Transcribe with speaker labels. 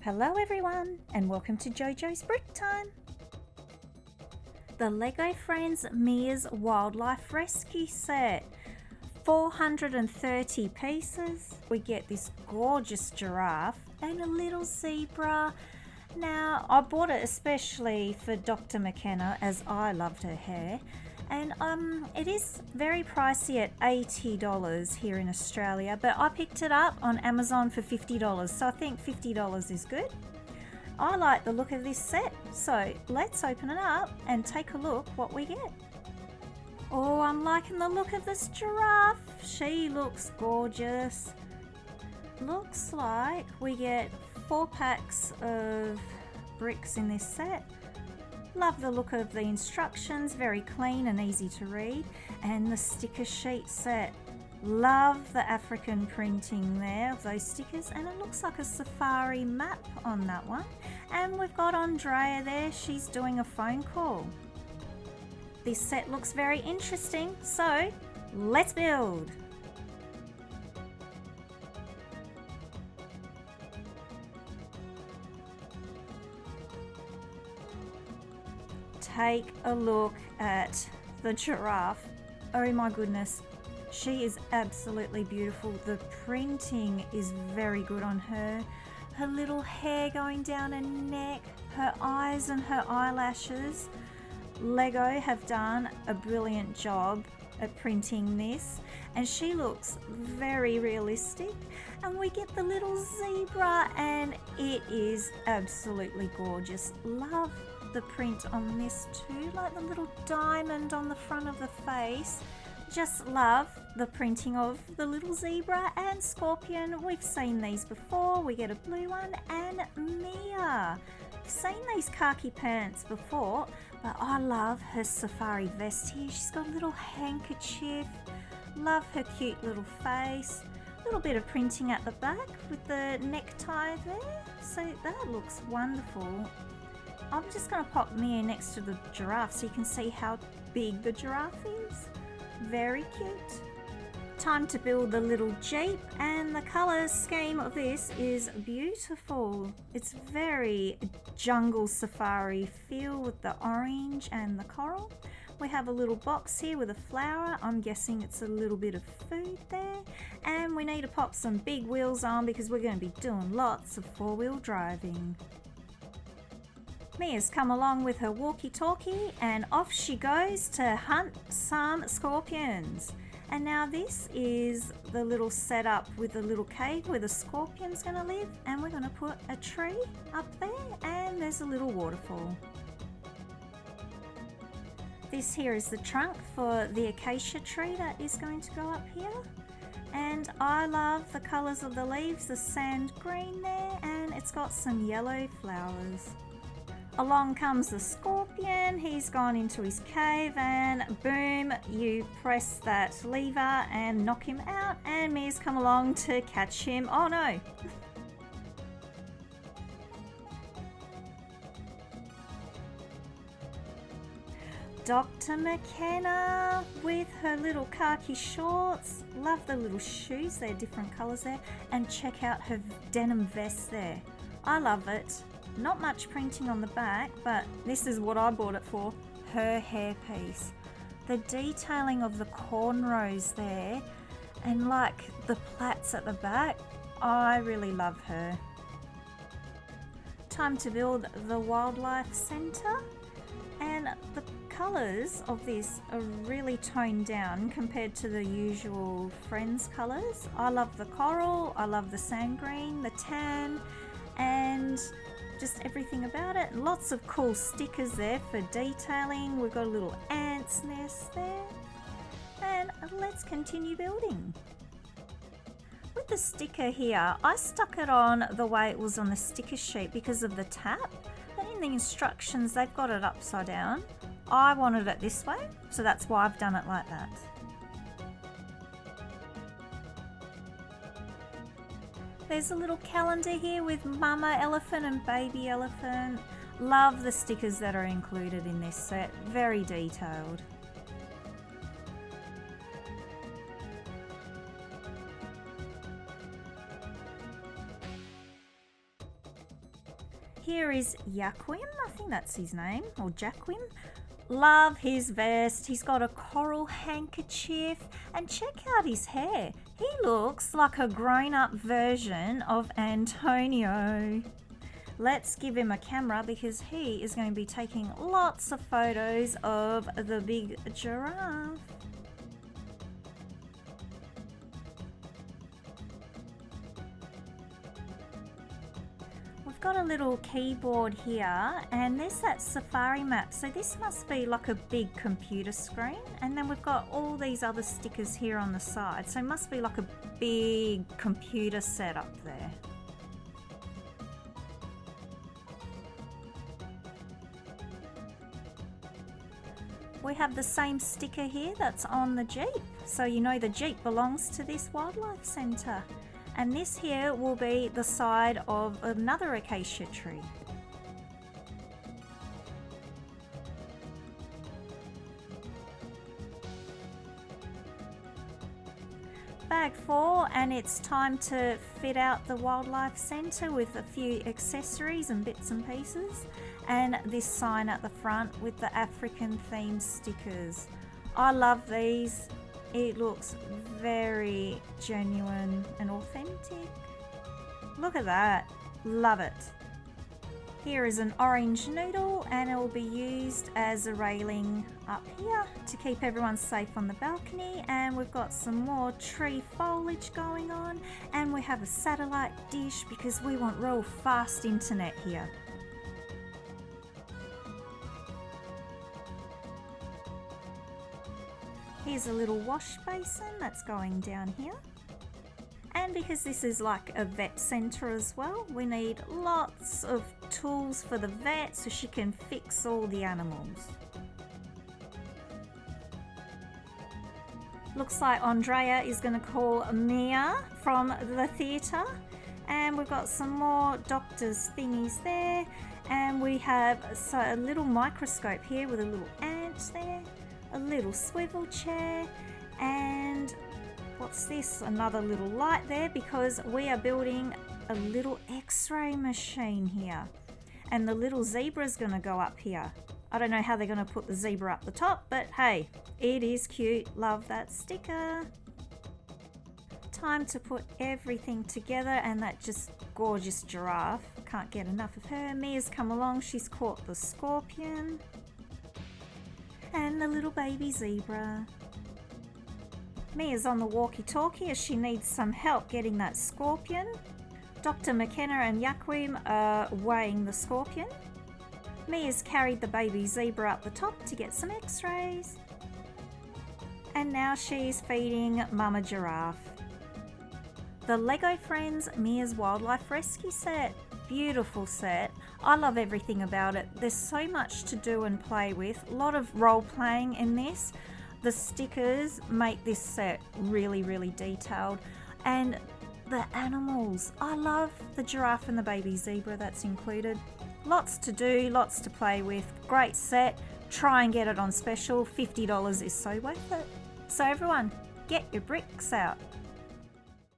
Speaker 1: Hello everyone and welcome to JoJo's Brick Time. The LEGO Friends Mia's Wildlife Rescue Set. 430 pieces. We get this gorgeous giraffe and a little zebra. Now I bought it especially for Dr. McKenna as I loved her hair. And it is very pricey at $80 here in Australia, but I picked it up on Amazon for $50, so I think $50 is good. I like the look of this set, so let's open it up and take a look what we get. Oh, I'm liking the look of this giraffe. She looks gorgeous. Looks like we get 4 packs of bricks in this set. Love the look of the instructions, very clean and easy to read, and the sticker sheet set. Love the African printing there of those stickers, and it looks like a safari map on that one. And we've got Andrea there, she's doing a phone call. This set looks very interesting, so let's build. Take a look at the giraffe. Oh my goodness, she is absolutely beautiful. The printing is very good on her. Her little hair going down her neck, her eyes and her eyelashes. LEGO have done a brilliant job at printing this, and she looks very realistic. And we get the little zebra and it is absolutely gorgeous. Love the print on this too, like the little diamond on the front of the face. Just love the printing of the little zebra and scorpion. We've seen these before. We get a blue one and Mia. We've seen these khaki pants before, but I love her safari vest here. She's got a little handkerchief. Love her cute little face. A little bit of printing at the back with the necktie there. So that looks wonderful. I'm just going to pop Mia next to the giraffe so you can see how big the giraffe is. Very cute. Time to build the little Jeep, and the colour scheme of this is beautiful. It's very jungle safari feel with the orange and the coral. We have a little box here with a flower. I'm guessing it's a little bit of food there. And we need to pop some big wheels on because we're going to be doing lots of 4-wheel driving. Mia's come along with her walkie-talkie and off she goes to hunt some scorpions. And now this is the little setup with the little cave where the scorpion's going to live, and we're going to put a tree up there and there's a little waterfall. This here is the trunk for the acacia tree that is going to go up here. And I love the colours of the leaves, the sand green there, and it's got some yellow flowers. Along comes the scorpion. He's gone into his cave and boom, you press that lever and knock him out, and Mia's come along to catch him. Oh no! Dr. McKenna with her little khaki shorts. Love the little shoes, they're different colours there. And check out her denim vest there. I love it. Not much printing on the back, but this is what I bought it for, her hairpiece. The detailing of the cornrows there and like the plaits at the back, I really love her. Time to build the wildlife centre, and the colours of this are really toned down compared to the usual Friends colours. I love the coral, I love the sand green, the tan, and just everything about it. Lots of cool stickers there for detailing. We've got a little ant's nest there. And let's continue building. With the sticker here, I stuck it on the way it was on the sticker sheet because of the tap. But in the instructions, they've got it upside down. I wanted it this way, so that's why I've done it like that. There's a little calendar here with Mama Elephant and Baby Elephant. Love the stickers that are included in this set, very detailed. Here is Yaquim, I think that's his name, or Jacquim. Love his vest. He's got a coral handkerchief, and check out his hair. He looks like a grown-up version of Antonio. Let's give him a camera because he is going to be taking lots of photos of the big giraffe. We've got a little keyboard here, and there's that safari map, so this must be like a big computer screen, and then we've got all these other stickers here on the side, so it must be like a big computer setup there. We have the same sticker here that's on the Jeep, so you know the Jeep belongs to this wildlife centre. And this here will be the side of another acacia tree. Bag 4, and it's time to fit out the wildlife centre with a few accessories and bits and pieces, and this sign at the front with the African themed stickers. I love these. It looks very genuine and authentic. Look at that. Love it. Here is an orange noodle, and it will be used as a railing up here to keep everyone safe on the balcony. And we've got some more tree foliage going on, and we have a satellite dish because we want real fast internet here. Here's a little wash basin that's going down here. And because this is like a vet centre as well, we need lots of tools for the vet so she can fix all the animals. Looks like Andrea is going to call Mia from the theatre. And we've got some more doctor's thingies there. And we have a little microscope here with a little ant there. A little swivel chair, and what's this? Another little light there because we are building a little x-ray machine here, and the little zebra's gonna go up here. I don't know how they're gonna put the zebra up the top, but hey, it is cute. Love that sticker. Time to put everything together, and that just gorgeous giraffe. Can't get enough of her. Mia's come along, she's caught the scorpion. And the little baby zebra. Mia's on the walkie-talkie as she needs some help getting that scorpion. Dr. McKenna and Yaquim are weighing the scorpion. Mia's carried the baby zebra up the top to get some x-rays. And now she's feeding Mama Giraffe. The Lego Friends Mia's Wildlife Rescue set. Beautiful set. I love everything about it. There's so much to do and play with. A lot of role playing in this. The stickers make this set really, really detailed. And the animals. I love the giraffe and the baby zebra that's included. Lots to do, lots to play with. Great set. Try and get it on special. $50 is so worth it. So everyone, get your bricks out.